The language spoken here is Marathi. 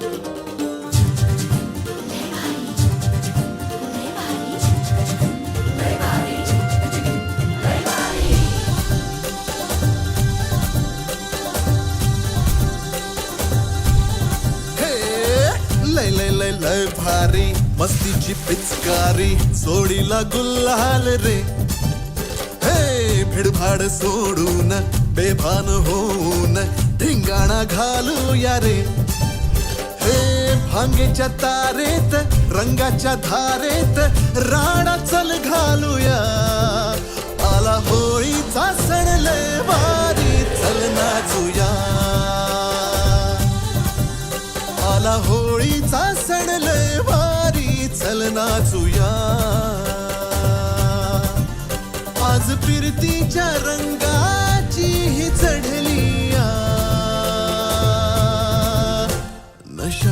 लय लय लय लय भारी मस्तीची पिचकारी सोडीला गुल्हाल रे. हे भिडभाड सोडून बेभान होऊन धिंगाणा घालूया रे. हे भांगेच्या तारेत रंगाच्या धारेत राणा चल घालूया. आला होळीचा सण लय भारी चल नाचूया. आला होळीचा सण लय भारी चल नाचूया. आज फिरतीच्या रंगाची ही चढली नशा.